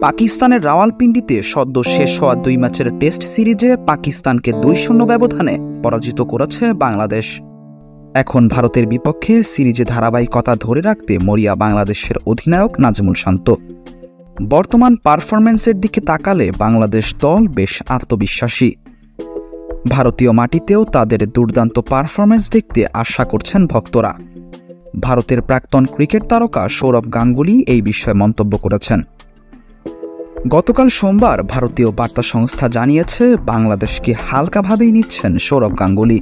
পাকিস্তানের রাওয়ালপিন্ডিতে সদ্য শেষ হওয়া ২ ম্যাচের টেস্ট সিরিজে পাকিস্তানকে ২-০ ব্যবধানে পরাজিত করেছে বাংলাদেশ। এখন ভারতের বিপক্ষে সিরিজে ধারাবাহিকতা ধরে রাখতে মরিয়া বাংলাদেশের অধিনায়ক নাজমুল শান্ত। বর্তমান পারফরম্যান্সের দিকে তাকালে বাংলাদেশ দল বেশ আত্মবিশ্বাসী। ভারতীয় মাটিতেও তাদের দুর্দান্ত পারফরম্যান্স দেখতে আশা করছেন ভক্তরা। ভারতের প্রাক্তন ক্রিকেট তারকা সৌরভ গাঙ্গুলি এই বিষয়ে মন্তব্য করেছেন। গতকাল সোমবার ভারতীয় বার্তা সংস্থা জানিয়েছে, বাংলাদেশকে হালকাভাবেই নিচ্ছেন সৌরভ গাঙ্গুলি।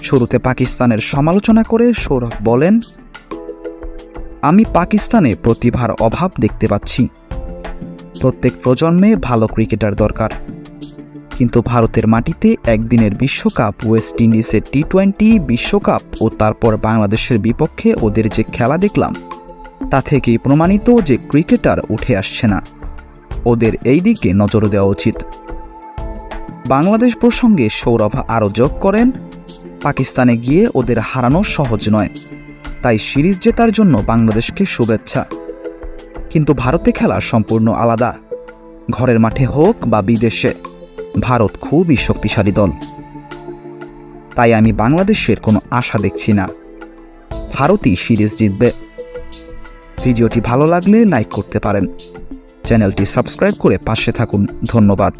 শুরুতে পাকিস্তানের সমালোচনা করে সৌরভ বলেন, আমি পাকিস্তানে প্রতিভার অভাব দেখতে পাচ্ছি। প্রত্যেক প্রজন্মে ভালো ক্রিকেটার দরকার, কিন্তু ভারতের মাটিতে একদিনের বিশ্বকাপ, ওয়েস্ট ইন্ডিজের টি-20 বিশ্বকাপ ও তারপর বাংলাদেশের বিপক্ষে ওদের যে খেলা দেখলাম, তা থেকেই প্রমাণিত যে ক্রিকেটার উঠে আসছে না। ওদের এই দিকে নজর দেওয়া উচিত। বাংলাদেশ প্রসঙ্গে সৌরভ আরও যোগ করেন, পাকিস্তানে গিয়ে ওদের হারানো সহজ নয়, তাই সিরিজ জেতার জন্য বাংলাদেশকে শুভেচ্ছা। কিন্তু ভারতে খেলা সম্পূর্ণ আলাদা। ঘরের মাঠে হোক বা বিদেশে, ভারত খুবই শক্তিশালী দল। তাই আমি বাংলাদেশের কোনো আশা দেখছি না। ভারতই সিরিজ জিতবে। ভিডিওটি ভালো লাগলে লাইক করতে পারেন। চ্যানেলটি সাবস্ক্রাইব করে পাশে থাকুন। ধন্যবাদ।